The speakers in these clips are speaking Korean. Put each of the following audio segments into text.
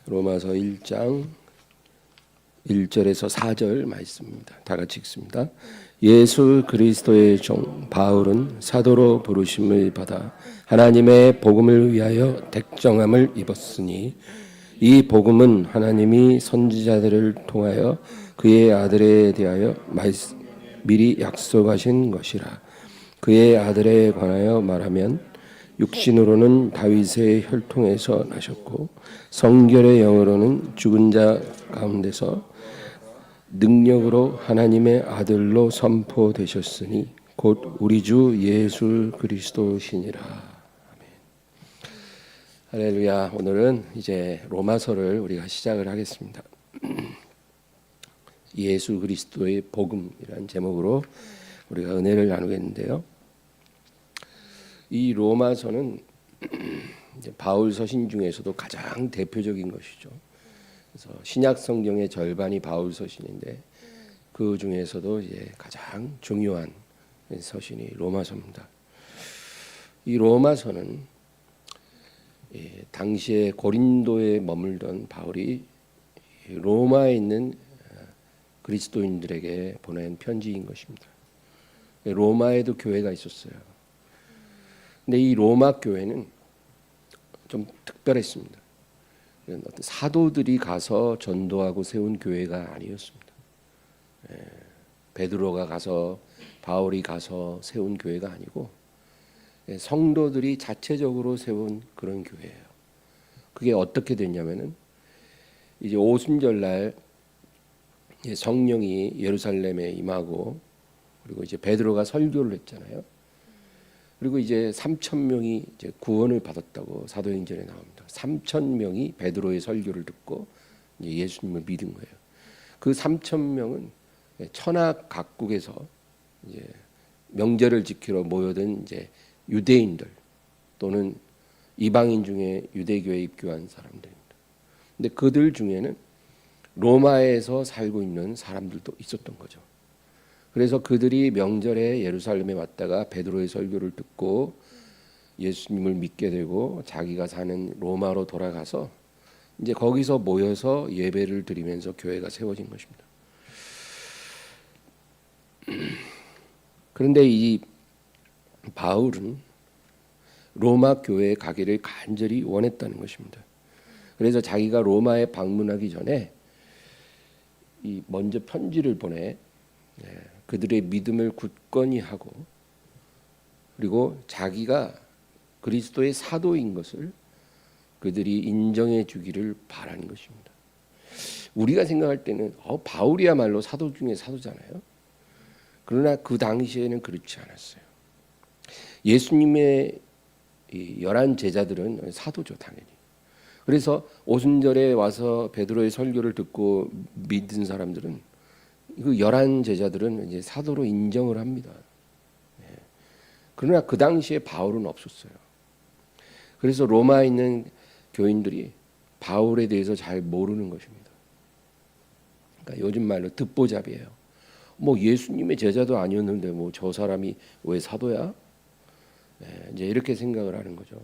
로마서 1장 1절에서 4절 말씀입니다. 다 같이 읽습니다. 예수 그리스도의 종 바울은 사도로 부르심을 받아 하나님의 복음을 위하여 택정함을 입었으니 이 복음은 하나님이 선지자들을 통하여 그의 아들에 대하여 미리 약속하신 것이라. 그의 아들에 관하여 말하면 육신으로는 다윗의 혈통에서 나셨고 성결의 영으로는 죽은 자 가운데서 능력으로 하나님의 아들로 선포되셨으니 곧 우리 주 예수 그리스도시니라. 아멘. 할렐루야. 오늘은 이제 로마서를 우리가 시작을 하겠습니다. 예수 그리스도의 복음이라는 제목으로 우리가 은혜를 나누겠는데요. 이 로마서는 이제 바울 서신 중에서도 가장 대표적인 것이죠. 그래서 신약 성경의 절반이 바울 서신인데 그 중에서도 이제 가장 중요한 서신이 로마서입니다. 이 로마서는 당시에 고린도에 머물던 바울이 로마에 있는 그리스도인들에게 보낸 편지인 것입니다. 로마에도 교회가 있었어요. 근데 이 로마 교회는 좀 특별했습니다. 어떤 사도들이 가서 전도하고 세운 교회가 아니었습니다. 베드로가 가서 바울이 가서 세운 교회가 아니고 성도들이 자체적으로 세운 그런 교회예요. 그게 어떻게 됐냐면은 이제 오순절날 성령이 예루살렘에 임하고 그리고 이제 베드로가 설교를 했잖아요. 그리고 이제 3,000명이 이제 구원을 받았다고 사도행전에 나옵니다. 3,000명이 베드로의 설교를 듣고 이제 예수님을 믿은 거예요. 그 3,000명은 천하 각국에서 이제 명절을 지키러 모여든 이제 유대인들 또는 이방인 중에 유대교에 입교한 사람들입니다. 근데 그들 중에는 로마에서 살고 있는 사람들도 있었던 거죠. 그래서 그들이 명절에 예루살렘에 왔다가 베드로의 설교를 듣고 예수님을 믿게 되고 자기가 사는 로마로 돌아가서 이제 거기서 모여서 예배를 드리면서 교회가 세워진 것입니다. 그런데 이 바울은 로마 교회에 가기를 간절히 원했다는 것입니다. 그래서 자기가 로마에 방문하기 전에 이 먼저 편지를 보내 그들의 믿음을 굳건히 하고 그리고 자기가 그리스도의 사도인 것을 그들이 인정해 주기를 바라는 것입니다. 우리가 생각할 때는 바울이야말로 사도 중에 사도잖아요. 그러나 그 당시에는 그렇지 않았어요. 예수님의 11 제자들은 사도죠, 당연히. 그래서 오순절에 와서 베드로의 설교를 듣고 믿은 사람들은 그 11 제자들은 이제 사도로 인정을 합니다. 그러나 그 당시에 바울은 없었어요. 그래서 로마에 있는 교인들이 바울에 대해서 잘 모르는 것입니다. 그러니까 요즘 말로 듣보잡이에요. 뭐 예수님의 제자도 아니었는데 뭐 저 사람이 왜 사도야? 이제 이렇게 생각을 하는 거죠.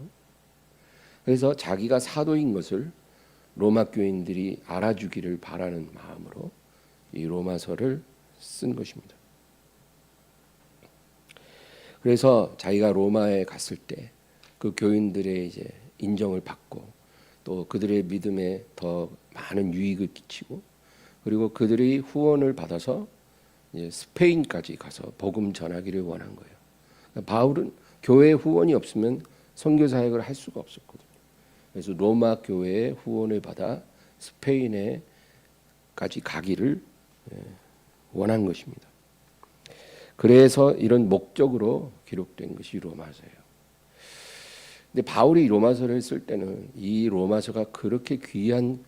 그래서 자기가 사도인 것을 로마 교인들이 알아주기를 바라는 마음으로 이 로마서를 쓴 것입니다. 그래서 자기가 로마에 갔을 때 그 교인들의 이제 인정을 받고 또 그들의 믿음에 더 많은 유익을 끼치고 그리고 그들이 후원을 받아서 이제 스페인까지 가서 복음 전하기를 원한 거예요. 그러니까 바울은 교회 후원이 없으면 선교 사역을 할 수가 없었거든요. 그래서 로마 교회의 후원을 받아 스페인에까지 가기를 원한 것입니다. 그래서 이런 목적으로 기록된 것이 로마서예요. 근데 바울이 로마서를 쓸 때는 이 로마서가 그렇게 귀한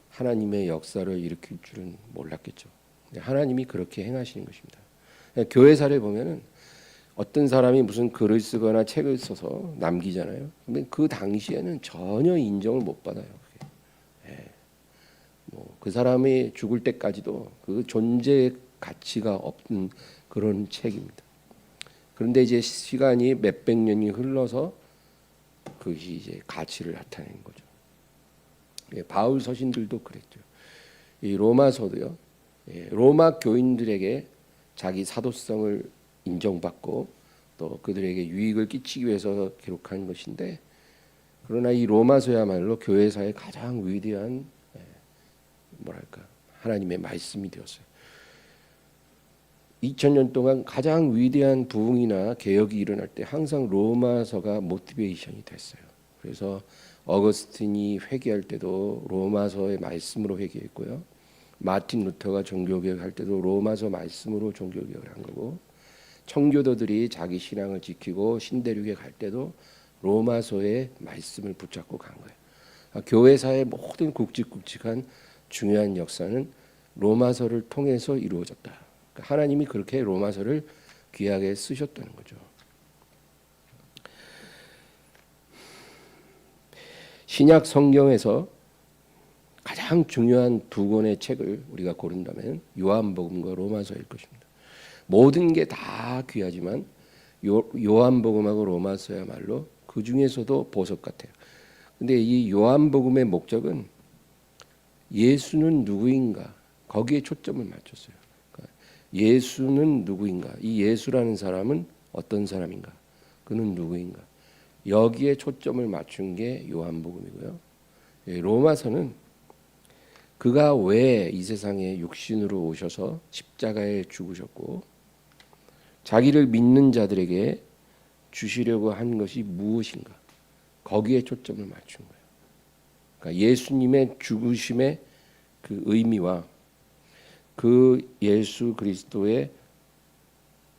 하나님의 역사를 일으킬 줄은 몰랐겠죠. 하나님이 그렇게 행하시는 것입니다. 교회사를 보면은 어떤 사람이 무슨 글을 쓰거나 책을 써서 남기잖아요. 근데 그 당시에는 전혀 인정을 못 받아요. 그 사람이 죽을 때까지도 그 존재의 가치가 없는 그런 책입니다. 그런데 이제 시간이 몇백 년이 흘러서 그것이 이제 가치를 나타내는 거죠. 바울 서신들도 그랬죠. 이 로마서도요. 로마 교인들에게 자기 사도성을 인정받고 또 그들에게 유익을 끼치기 위해서 기록한 것인데, 그러나 이 로마서야말로 교회사의 가장 위대한 하나님의 말씀이 되었어요. 2000년 동안 가장 위대한 부흥이나 개혁이 일어날 때 항상 로마서가 모티베이션이 됐어요. 그래서 어거스틴이 회개할 때도 로마서의 말씀으로 회개했고요. 마틴 루터가 종교개혁할 때도 로마서 말씀으로 종교개혁을 한 거고, 청교도들이 자기 신앙을 지키고 신대륙에 갈 때도 로마서의 말씀을 붙잡고 간 거예요. 교회사의 모든 굵직굵직한 중요한 역사는 로마서를 통해서 이루어졌다. 하나님이 그렇게 로마서를 귀하게 쓰셨다는 거죠. 신약 성경에서 가장 중요한 두 권의 책을 우리가 고른다면 요한복음과 로마서일 것입니다. 모든 게 다 귀하지만 요한복음하고 로마서야말로 그 중에서도 보석 같아요. 근데 이 요한복음의 목적은 예수는 누구인가, 거기에 초점을 맞췄어요. 예수는 누구인가, 이 예수라는 사람은 어떤 사람인가, 그는 누구인가, 여기에 초점을 맞춘 게 요한복음이고요. 로마서는 그가 왜 이 세상에 육신으로 오셔서 십자가에 죽으셨고 자기를 믿는 자들에게 주시려고 한 것이 무엇인가, 거기에 초점을 맞춘 거예요. 그러니까 예수님의 죽으심의 그 의미와 그 예수 그리스도의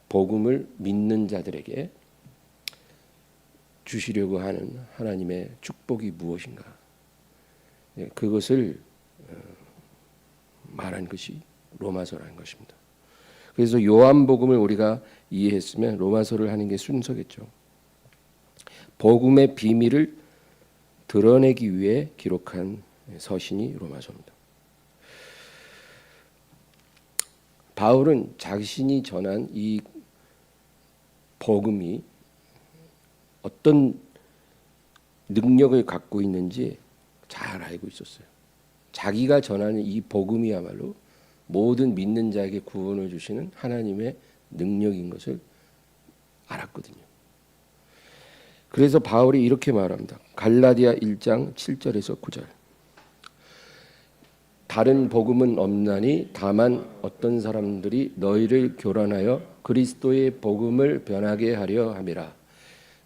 복음을 믿는 자들에게 주시려고 하는 하나님의 축복이 무엇인가, 그것을 말한 것이 로마서라는 것입니다. 그래서 요한복음을 우리가 이해했으면 로마서를 하는 게 순서겠죠. 복음의 비밀을 드러내기 위해 기록한 서신이 로마서입니다. 바울은 자신이 전한 이 복음이 어떤 능력을 갖고 있는지 잘 알고 있었어요. 자기가 전하는 이 복음이야말로 모든 믿는 자에게 구원을 주시는 하나님의 능력인 것을 알았거든요. 그래서 바울이 이렇게 말합니다. 갈라디아 1장 7절에서 9절. 다른 복음은 없나니 다만 어떤 사람들이 너희를 교란하여 그리스도의 복음을 변하게 하려 함이라.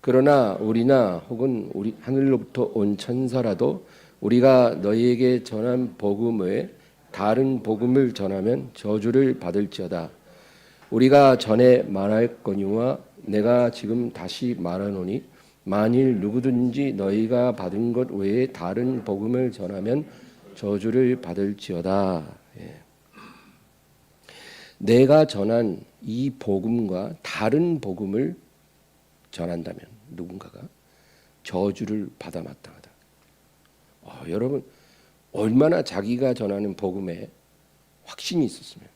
그러나 우리나 혹은 우리 하늘로부터 온 천사라도 우리가 너희에게 전한 복음 외에 다른 복음을 전하면 저주를 받을지어다. 우리가 전에 말할거니와 내가 지금 다시 말하노니 만일 누구든지 너희가 받은 것 외에 다른 복음을 전하면 저주를 받을지어다. 내가 전한 이 복음과 다른 복음을 전한다면 누군가가 저주를 받아 마땅하다. 여러분, 얼마나 자기가 전하는 복음에 확신이 있었으면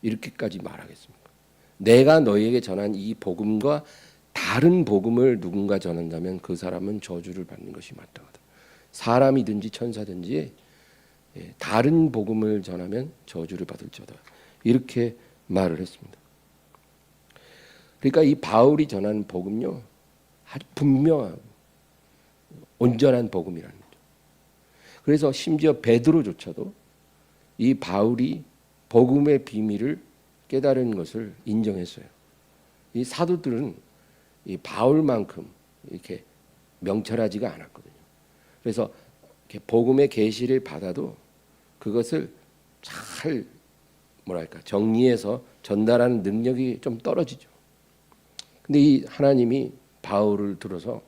이렇게까지 말하겠습니까? 내가 너희에게 전한 이 복음과 다른 복음을 누군가 전한다면 그 사람은 저주를 받는 것이 마땅하다. 사람이든지 천사든지 다른 복음을 전하면 저주를 받을지어다. 이렇게 말을 했습니다. 그러니까 이 바울이 전하는 복음요, 아주 분명하고 온전한 복음이라는 거죠. 그래서 심지어 베드로조차도 이 바울이 복음의 비밀을 깨달은 것을 인정했어요. 이 사도들은 이 바울만큼 이렇게 명철하지가 않았거든요. 그래서 이렇게 복음의 계시를 받아도 그것을 잘 정리해서 전달하는 능력이 좀 떨어지죠. 근데 이 하나님이 바울을 들어서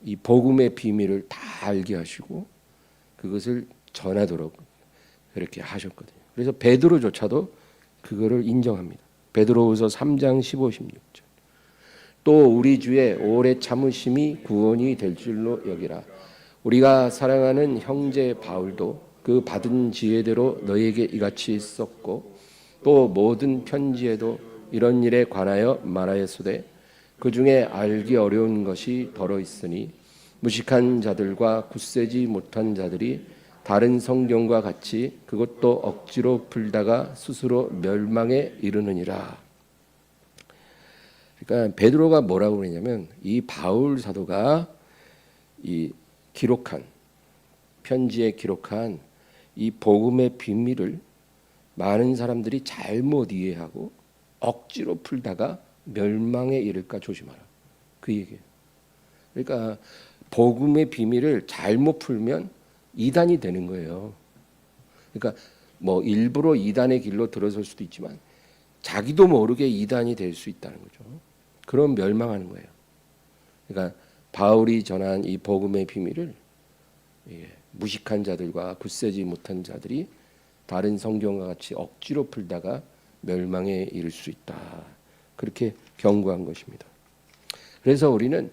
이 복음의 비밀을 다 알게 하시고 그것을 전하도록 그렇게 하셨거든요. 그래서 베드로조차도 그거를 인정합니다. 베드로후서 3장 15, 16절. 또 우리 주의 오래 참으심이 구원이 될 줄로 여기라. 우리가 사랑하는 형제 바울도 그 받은 지혜대로 너희에게 이같이 썼고 또 모든 편지에도 이런 일에 관하여 말하였으되 그 중에 알기 어려운 것이 더러 있으니 무식한 자들과 굳세지 못한 자들이 다른 성경과 같이 그것도 억지로 풀다가 스스로 멸망에 이르느니라. 그러니까 베드로가 뭐라고 그러냐면 이 바울 사도가 이 기록한 편지에 기록한 이 복음의 비밀을 많은 사람들이 잘못 이해하고 억지로 풀다가 멸망에 이를까 조심하라. 그 얘기예요. 그러니까 복음의 비밀을 잘못 풀면 이단이 되는 거예요. 그러니까 뭐 일부러 이단의 길로 들어설 수도 있지만 자기도 모르게 이단이 될 수 있다는 거죠. 그럼 멸망하는 거예요. 그러니까 바울이 전한 이 복음의 비밀을 무식한 자들과 굳세지 못한 자들이 다른 성경과 같이 억지로 풀다가 멸망에 이를 수 있다. 그렇게 경고한 것입니다. 그래서 우리는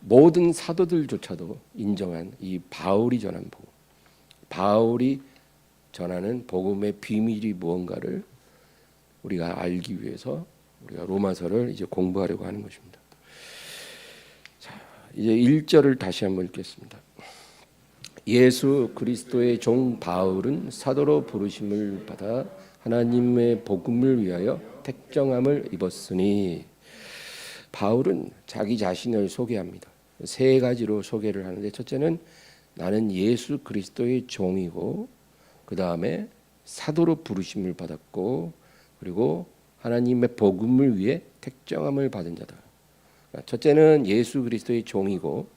모든 사도들조차도 인정한 이 바울이 전한 복음, 바울이 전하는 복음의 비밀이 무언가를 우리가 알기 위해서 우리가 로마서를 이제 공부하려고 하는 것입니다. 자, 이제 1절을 다시 한번 읽겠습니다. 예수 그리스도의 종 바울은 사도로 부르심을 받아 하나님의 복음을 위하여 택정함을 입었으니, 바울은 자기 자신을 소개합니다. 세 가지로 소개를 하는데, 첫째는 나는 예수 그리스도의 종이고, 그 다음에 사도로 부르심을 받았고, 그리고 하나님의 복음을 위해 택정함을 받은 자다. 첫째는 예수 그리스도의 종이고,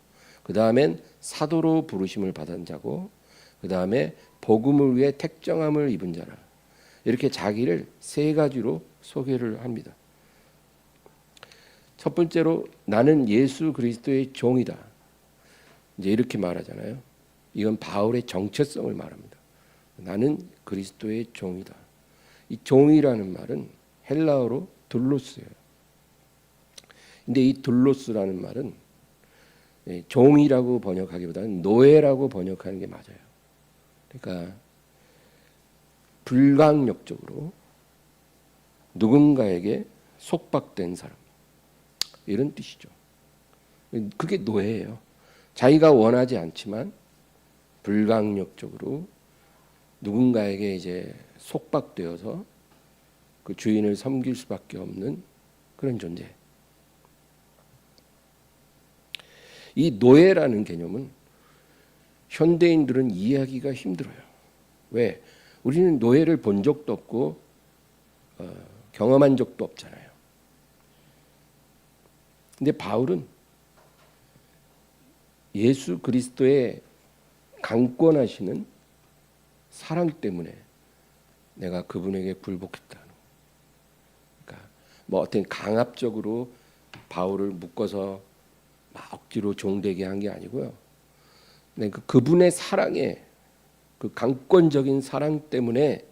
그 다음엔 사도로 부르심을 받은 자고, 그 다음에 복음을 위해 택정함을 입은 자라. 이렇게 자기를 세 가지로 소개를 합니다. 첫 번째로 나는 예수 그리스도의 종이다. 이제 이렇게 말하잖아요. 이건 바울의 정체성을 말합니다. 나는 그리스도의 종이다. 이 종이라는 말은 헬라어로 둘로스예요. 근데 이 둘로스라는 말은 종이라고 번역하기보다는 노예라고 번역하는 게 맞아요. 그러니까 불강력적으로 누군가에게 속박된 사람, 이런 뜻이죠. 그게 노예예요. 자기가 원하지 않지만 불강력적으로 누군가에게 이제 속박되어서 그 주인을 섬길 수밖에 없는 그런 존재. 이 노예라는 개념은 현대인들은 이해하기가 힘들어요. 왜? 우리는 노예를 본 적도 없고 경험한 적도 없잖아요. 근데 바울은 예수 그리스도의 강권하시는 사랑 때문에 내가 그분에게 굴복했다. 그러니까 뭐 어떤 강압적으로 바울을 묶어서 막 억지로 종되게 한 게 아니고요. 그분의 사랑에, 그 강권적인 사랑 때문에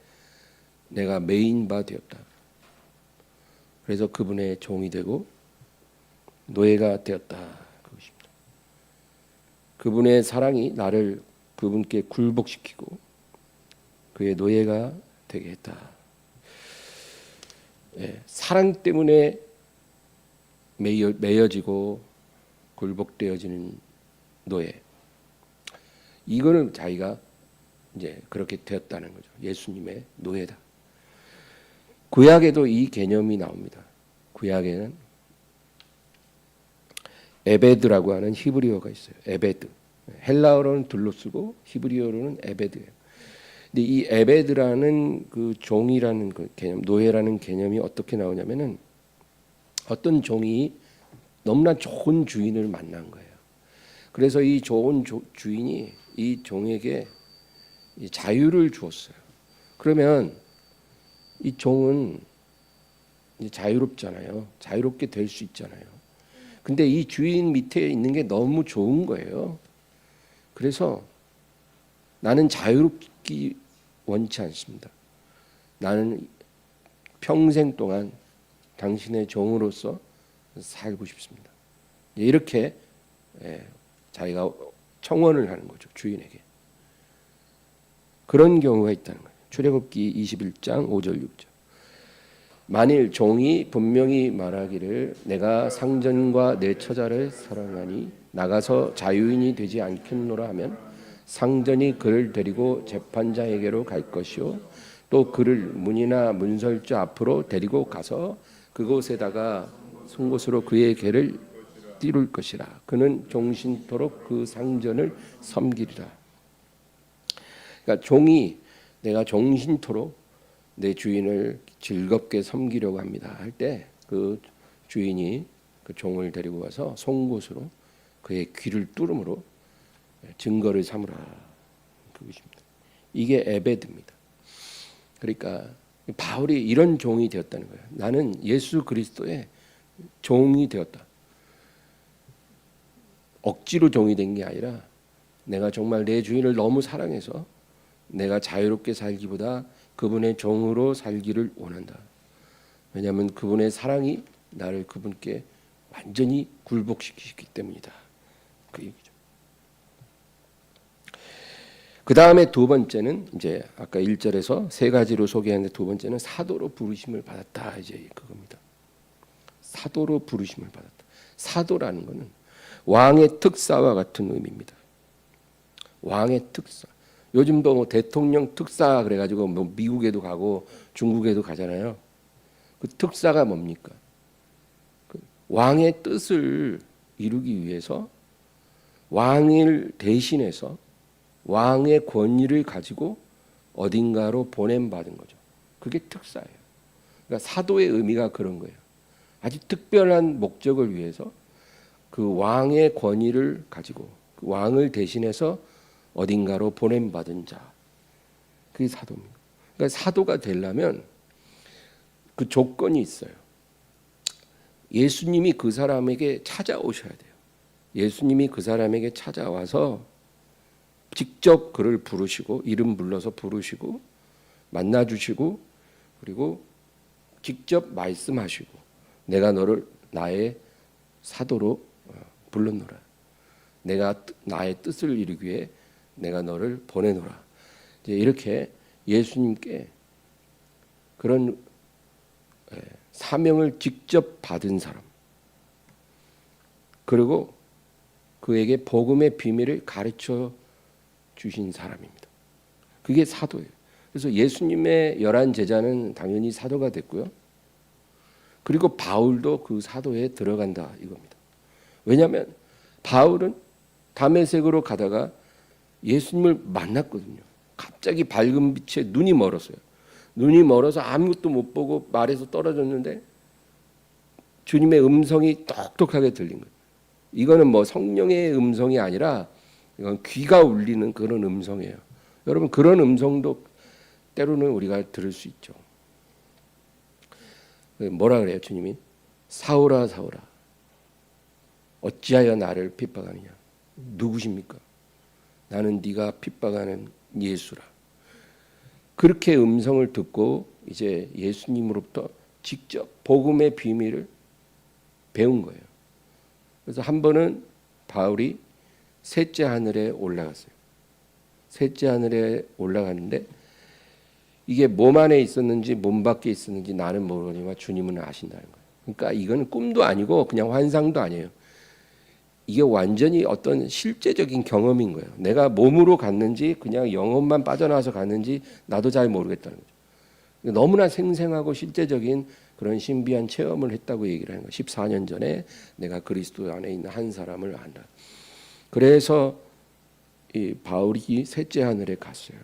내가 매인 바 되었다. 그래서 그분의 종이 되고 노예가 되었다. 그것입니다. 그분의 사랑이 나를 그분께 굴복시키고 그의 노예가 되게 했다. 사랑 때문에 매여지고 굴복되어지는 노예. 이거는 자기가 이제 그렇게 되었다는 거죠. 예수님의 노예다. 구약에도 이 개념이 나옵니다. 구약에는 에베드라고 하는 히브리어가 있어요. 에베드. 헬라어로는 둘로스고 히브리어로는 에베드예요. 근데 이 에베드라는 그 종이라는 그 개념, 노예라는 개념이 어떻게 나오냐면은 어떤 종이 너무나 좋은 주인을 만난 거예요. 그래서 이 좋은 주인이 이 종에게 자유를 주었어요. 그러면 이 종은 자유롭잖아요. 자유롭게 될 수 있잖아요. 근데 이 주인 밑에 있는 게 너무 좋은 거예요. 그래서 나는 자유롭기 원치 않습니다. 나는 평생 동안 당신의 종으로서 살고 싶습니다. 이렇게 자기가 청원을 하는 거죠. 주인에게. 그런 경우가 있다는 거예요. 출애굽기 21장 5절 6절. 만일 종이 분명히 말하기를 내가 상전과 내 처자를 사랑하니 나가서 자유인이 되지 않겠노라 하면 상전이 그를 데리고 재판장에게로 갈 것이요 또 그를 문이나 문설주 앞으로 데리고 가서 그곳에다가 송곳으로 그의 개를 띠룰 것이라. 그는 종신토록 그 상전을 섬기리라. 그러니까 종이 내가 종신토록 내 주인을 즐겁게 섬기려고 합니다 할 때 그 주인이 그 종을 데리고 와서 송곳으로 그의 귀를 뚫음으로 증거를 삼으라. 그것입니다. 이게 에베드입니다. 그러니까 바울이 이런 종이 되었다는 거예요. 나는 예수 그리스도의 종이 되었다. 억지로 종이 된 게 아니라 내가 정말 내 주인을 너무 사랑해서 내가 자유롭게 살기보다 그분의 종으로 살기를 원한다. 왜냐하면 그분의 사랑이 나를 그분께 완전히 굴복시키기 때문이다. 그 얘기죠. 그 다음에 두 번째는 이제 아까 1절에서 세 가지로 소개했는데 두 번째는 사도로 부르심을 받았다. 이제 그겁니다. 사도로 부르심을 받았다. 사도라는 것은 왕의 특사와 같은 의미입니다. 왕의 특사. 요즘도 뭐 대통령 특사 그래가지고 뭐 미국에도 가고 중국에도 가잖아요. 그 특사가 뭡니까? 그 왕의 뜻을 이루기 위해서 왕을 대신해서 왕의 권위를 가지고 어딘가로 보냄받은 거죠. 그게 특사예요. 그러니까 사도의 의미가 그런 거예요. 아주 특별한 목적을 위해서 그 왕의 권위를 가지고 그 왕을 대신해서 어딘가로 보냄받은 자. 그게 사도입니다. 그러니까 사도가 되려면 그 조건이 있어요. 예수님이 그 사람에게 찾아오셔야 돼요. 예수님이 그 사람에게 찾아와서 직접 그를 부르시고 이름 불러서 부르시고 만나주시고 그리고 직접 말씀하시고 내가 너를 나의 사도로 불렀노라. 내가 나의 뜻을 이루기 위해 내가 너를 보내노라. 이제 이렇게 예수님께 그런 사명을 직접 받은 사람 그리고 그에게 복음의 비밀을 가르쳐 주신 사람입니다. 그게 사도예요. 그래서 예수님의 11 제자는 당연히 사도가 됐고요. 그리고 바울도 그 사도에 들어간다 이겁니다. 왜냐하면 바울은 다메섹으로 가다가 예수님을 만났거든요. 갑자기 밝은 빛에 눈이 멀었어요. 눈이 멀어서 아무것도 못 보고 말에서 떨어졌는데 주님의 음성이 똑똑하게 들린 거예요. 이거는 뭐 성령의 음성이 아니라 이건 귀가 울리는 그런 음성이에요. 여러분 그런 음성도 때로는 우리가 들을 수 있죠. 뭐라 그래요 주님이? 사울아 사울아 어찌하여 나를 핍박하느냐. 누구십니까? 나는 네가 핍박하는 예수라. 그렇게 음성을 듣고 이제 예수님으로부터 직접 복음의 비밀을 배운 거예요. 그래서 한 번은 바울이 셋째 하늘에 올라갔어요. 셋째 하늘에 올라갔는데 이게 몸 안에 있었는지 몸 밖에 있었는지 나는 모르지만 주님은 아신다는 거예요. 그러니까 이건 꿈도 아니고 그냥 환상도 아니에요. 이게 완전히 어떤 실제적인 경험인 거예요. 내가 몸으로 갔는지 그냥 영혼만 빠져나와서 갔는지 나도 잘 모르겠다는 거죠. 너무나 생생하고 실제적인 그런 신비한 체험을 했다고 얘기를 하는 거예요. 14년 전에 내가 그리스도 안에 있는 한 사람을 안다. 그래서 이 바울이 셋째 하늘에 갔어요.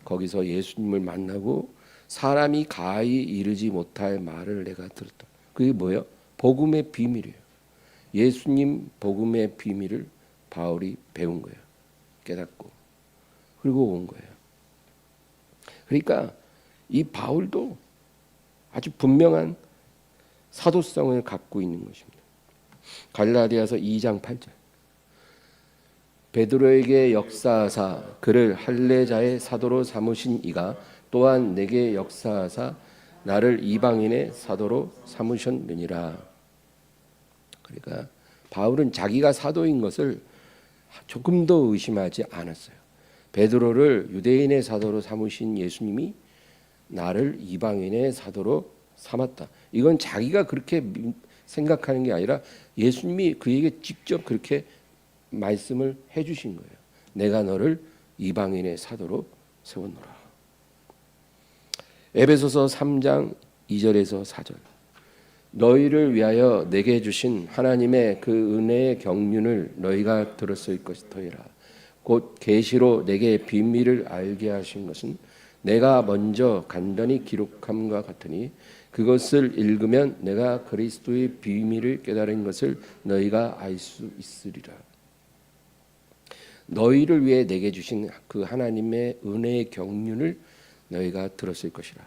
거기서 예수님을 만나고 사람이 가히 이르지 못할 말을 내가 들었다. 그게 뭐예요? 복음의 비밀이에요. 예수님 복음의 비밀을 바울이 배운 거예요. 깨닫고 그리고 온 거예요. 그러니까 이 바울도 아주 분명한 사도성을 갖고 있는 것입니다. 갈라디아서 2장 8절 베드로에게 역사하사 그를 할례자의 사도로 삼으신 이가 또한 내게 역사하사 나를 이방인의 사도로 삼으셨느니라. 그러니까 바울은 자기가 사도인 것을 조금도 의심하지 않았어요. 베드로를 유대인의 사도로 삼으신 예수님이 나를 이방인의 사도로 삼았다. 이건 자기가 그렇게 생각하는 게 아니라 예수님이 그에게 직접 그렇게 말씀을 해주신 거예요. 내가 너를 이방인의 사도로 세웠노라. 에베소서 3장 2절에서 4절. 너희를 위하여 내게 주신 하나님의 그 은혜의 경륜을 너희가 들었을 것이더이라. 곧 계시로 내게 비밀을 알게 하신 것은 내가 먼저 간단히 기록함과 같으니 그것을 읽으면 내가 그리스도의 비밀을 깨달은 것을 너희가 알 수 있으리라. 너희를 위해 내게 주신 그 하나님의 은혜의 경륜을 너희가 들었을 것이라.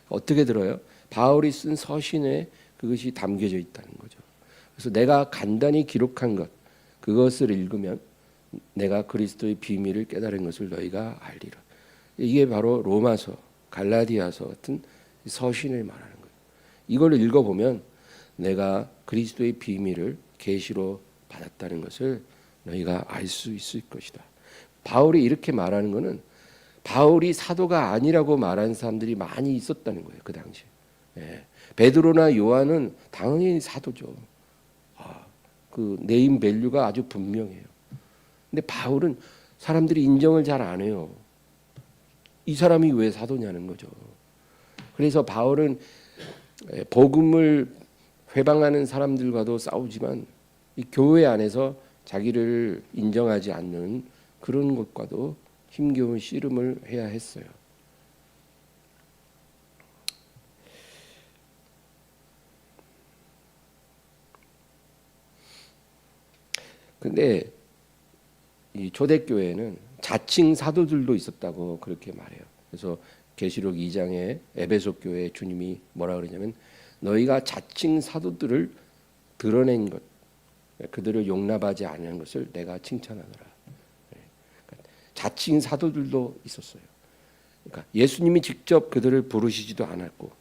어떻게 들어요? 바울이 쓴 서신에 그것이 담겨져 있다는 거죠. 그래서 내가 간단히 기록한 것, 그것을 읽으면 내가 그리스도의 비밀을 깨달은 것을 너희가 알리라. 이게 바로 로마서, 갈라디아서 같은 서신을 말하는 거예요. 이걸 읽어보면 내가 그리스도의 비밀을 계시로 받았다는 것을 너희가 알 수 있을 것이다. 바울이 이렇게 말하는 것은 바울이 사도가 아니라고 말하는 사람들이 많이 있었다는 거예요. 그 당시에. 베드로나 요한은 당연히 사도죠. 그 네임 밸류가 아주 분명해요. 근데 바울은 사람들이 인정을 잘 안 해요. 이 사람이 왜 사도냐는 거죠. 그래서 바울은 복음을 회방하는 사람들과도 싸우지만 이 교회 안에서 자기를 인정하지 않는 그런 것과도 힘겨운 씨름을 해야 했어요. 근데 이 초대교회는 자칭 사도들도 있었다고 그렇게 말해요. 그래서 계시록 2장에 에베소 교회 주님이 뭐라 그러냐면 너희가 자칭 사도들을 드러낸 것, 그들을 용납하지 않는 것을 내가 칭찬하노라. 자칭 사도들도 있었어요. 그러니까 예수님이 직접 그들을 부르시지도 않았고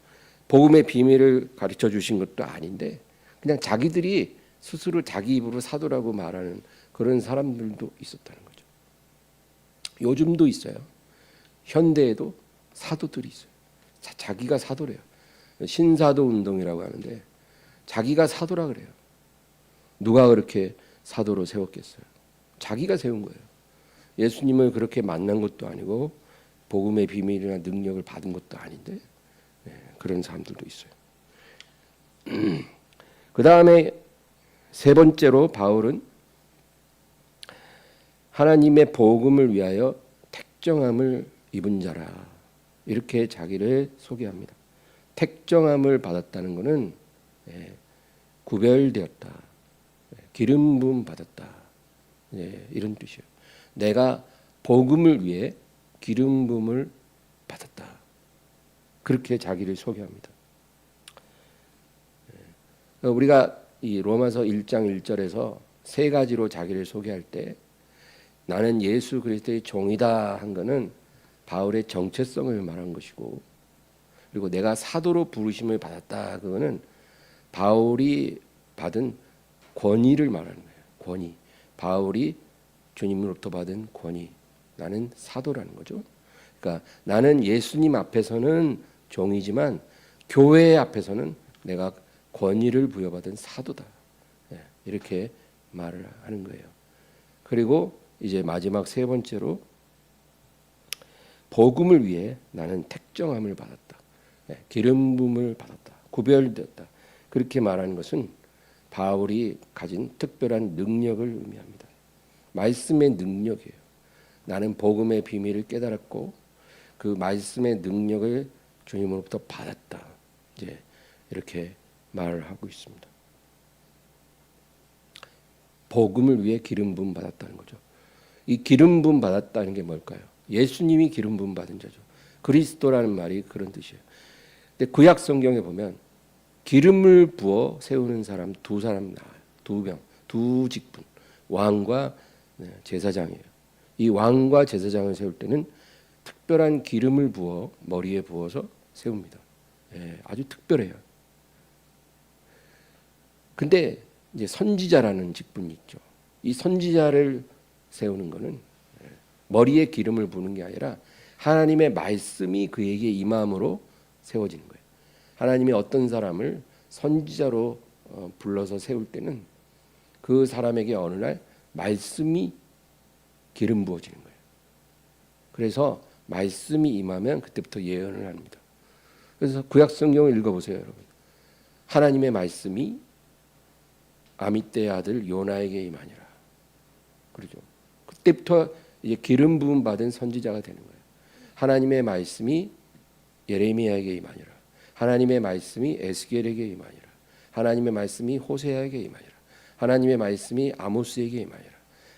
복음의 비밀을 가르쳐 주신 것도 아닌데 그냥 자기들이 스스로 자기 입으로 사도라고 말하는 그런 사람들도 있었다는 거죠. 요즘도 있어요. 현대에도 사도들이 있어요. 자기가 사도래요. 신사도 운동이라고 하는데 자기가 사도라 그래요. 누가 그렇게 사도로 세웠겠어요? 자기가 세운 거예요. 예수님을 그렇게 만난 것도 아니고 복음의 비밀이나 능력을 받은 것도 아닌데 그런 사람들도 있어요. 그 다음에 세 번째로 바울은 하나님의 복음을 위하여 택정함을 입은 자라 이렇게 자기를 소개합니다. 택정함을 받았다는 것은 구별되었다, 기름 부음 받았다, 이런 뜻이에요. 내가 복음을 위해 기름 부음을 받았다. 그렇게 자기를 소개합니다. 우리가 이 로마서 1장 1절에서 세 가지로 자기를 소개할 때 나는 예수 그리스도의 종이다 한 것은 바울의 정체성을 말한 것이고, 그리고 내가 사도로 부르심을 받았다 그거는 바울이 받은 권위를 말하는 거예요. 권위. 바울이 주님으로부터 받은 권위. 나는 사도라는 거죠. 그러니까 나는 예수님 앞에서는 종이지만 교회 앞에서는 내가 권위를 부여받은 사도다. 이렇게 말을 하는 거예요. 그리고 이제 마지막 세 번째로 복음을 위해 나는 택정함을 받았다. 기름 부음을 받았다. 구별되었다. 그렇게 말하는 것은 바울이 가진 특별한 능력을 의미합니다. 말씀의 능력이에요. 나는 복음의 비밀을 깨달았고 그 말씀의 능력을 주님으로부터 받았다. 이제 이렇게 말을 하고 있습니다. 복음을 위해 기름 부음 받았다는 거죠. 이 기름 부음 받았다는 게 뭘까요? 예수님이 기름 부음 받은 자죠. 그리스도라는 말이 그런 뜻이에요. 근데 구약 성경에 보면 기름을 부어 세우는 사람 두 사람 나와요. 두 명, 두 직분. 왕과 제사장이에요. 이 왕과 제사장을 세울 때는 특별한 기름을 부어 머리에 부어서 세웁니다. 아주 특별해요. 근데 이제 선지자라는 직분이 있죠. 이 선지자를 세우는 것은 머리에 기름을 부는 게 아니라 하나님의 말씀이 그에게 임함으로 세워지는 거예요. 하나님이 어떤 사람을 선지자로 불러서 세울 때는 그 사람에게 어느 날 말씀이 기름 부어지는 거예요. 그래서 말씀이 임하면 그때부터 예언을 합니다. 그래서 구약 성경을 읽어보세요, 여러분. 하나님의 말씀이 아미떼의 아들 요나에게 임하니라. 그렇죠. 그때부터 이제 기름 부음 받은 선지자가 되는 거예요. 하나님의 말씀이 예레미야에게 임하니라. 하나님의 말씀이 에스겔에게 임하니라. 하나님의 말씀이 호세아에게 임하니라. 하나님의 말씀이 아모스에게 임하니라.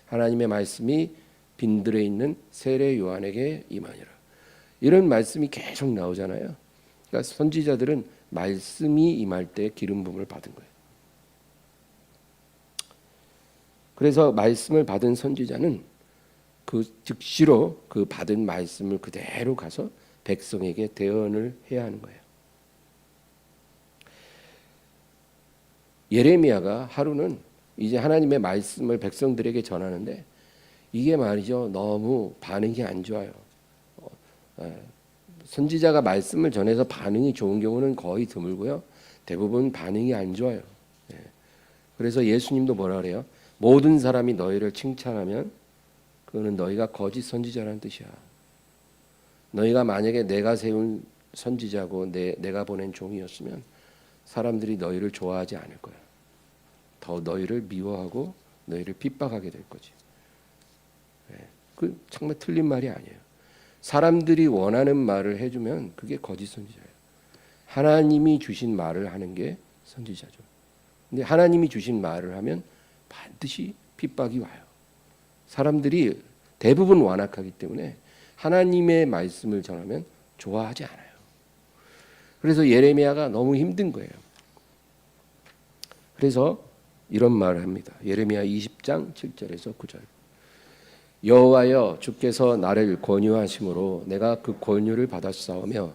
하나님의 말씀이 빈들에 있는 세례 요한에게 임하니라. 이런 말씀이 계속 나오잖아요. 그러니까 선지자들은 말씀이 임할 때 기름 부음을 받은 거예요. 그래서 말씀을 받은 선지자는 그 즉시로 그 받은 말씀을 그대로 가서 백성에게 대언을 해야 하는 거예요. 예레미야가 하루는 이제 하나님의 말씀을 백성들에게 전하는데 이게 말이죠, 너무 반응이 안 좋아요. 선지자가 말씀을 전해서 반응이 좋은 경우는 거의 드물고요, 대부분 반응이 안 좋아요. 그래서 예수님도 뭐라 그래요? 모든 사람이 너희를 칭찬하면 그거는 너희가 거짓 선지자라는 뜻이야. 너희가 만약에 내가 세운 선지자고 내가 보낸 종이었으면 사람들이 너희를 좋아하지 않을 거야. 더 너희를 미워하고 너희를 핍박하게 될 거지. 그 정말 틀린 말이 아니에요. 사람들이 원하는 말을 해주면 그게 거짓 선지자예요. 하나님이 주신 말을 하는 게 선지자죠. 근데 하나님이 주신 말을 하면 반드시 핍박이 와요. 사람들이 대부분 완악하기 때문에 하나님의 말씀을 전하면 좋아하지 않아요. 그래서 예레미야가 너무 힘든 거예요. 그래서 이런 말을 합니다. 예레미야 20장 7절에서 9절. 여호와여, 주께서 나를 권유하심으로 내가 그 권유를 받았사오며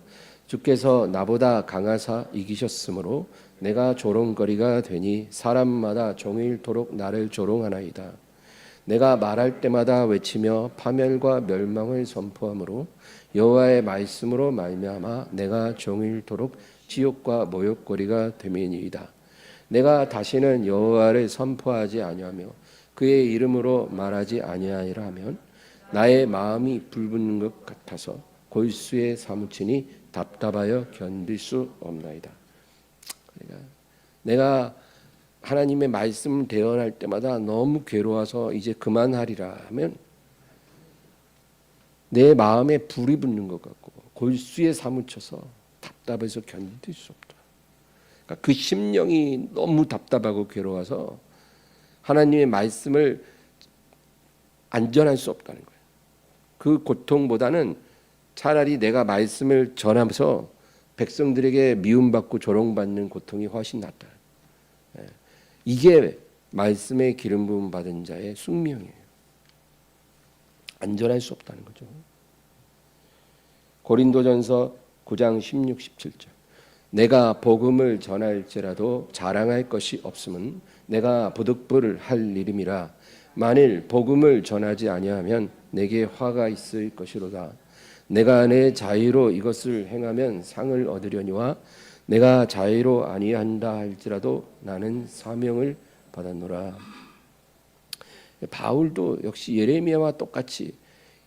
주께서 나보다 강하사 이기셨으므로 내가 조롱거리가 되니 사람마다 종일토록 나를 조롱하나이다. 내가 말할 때마다 외치며 파멸과 멸망을 선포하므로 여호와의 말씀으로 말미암아 내가 종일토록 지옥과 모욕거리가 됨이니이다. 내가 다시는 여호와를 선포하지 아니하며 그의 이름으로 말하지 아니하리라 하면 나의 마음이 불붙는 것 같아서 골수에 사무치니 답답하여 견딜 수 없나이다. 그러니까 내가 하나님의 말씀을 대언할 때마다 너무 괴로워서 이제 그만하리라 하면 내 마음에 불이 붙는 것 같고 골수에 사무쳐서 답답해서 견딜 수 없다. 그러니까 그 심령이 너무 답답하고 괴로워서 하나님의 말씀을 안전할 수 없다는 거예요. 그 고통보다는 차라리 내가 말씀을 전하면서 백성들에게 미움받고 조롱받는 고통이 훨씬 낫다. 이게 말씀의 기름 부음 받은 자의 숙명이에요. 안전할 수 없다는 거죠. 고린도전서 9장 16, 17절. 내가 복음을 전할지라도 자랑할 것이 없음은 내가 부득불을 할 일임이라. 만일 복음을 전하지 아니하면 내게 화가 있을 것이로다. 내가 내 자의로 이것을 행하면 상을 얻으려니와 내가 자의로 아니한다 할지라도 나는 사명을 받았노라. 바울도 역시 예레미야와 똑같이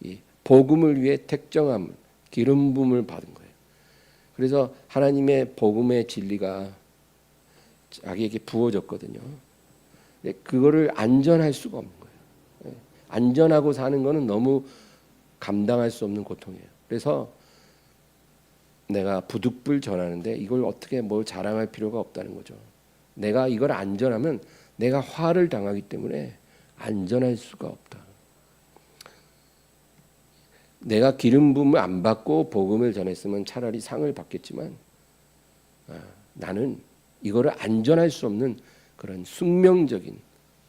이 복음을 위해 택정함, 기름 부음을 받은 거예요. 그래서 하나님의 복음의 진리가 자기에게 부어졌거든요. 그거를 안전할 수가 없는 거예요. 안전하고 사는 거는 너무 감당할 수 없는 고통이에요. 그래서 내가 부득불 전하는데 이걸 어떻게 뭘 자랑할 필요가 없다는 거죠. 내가 이걸 안전하면 내가 화를 당하기 때문에 안전할 수가 없다. 내가 기름 부음을 안 받고 복음을 전했으면 차라리 상을 받겠지만 나는 이거를 안전할 수 없는 그런 숙명적인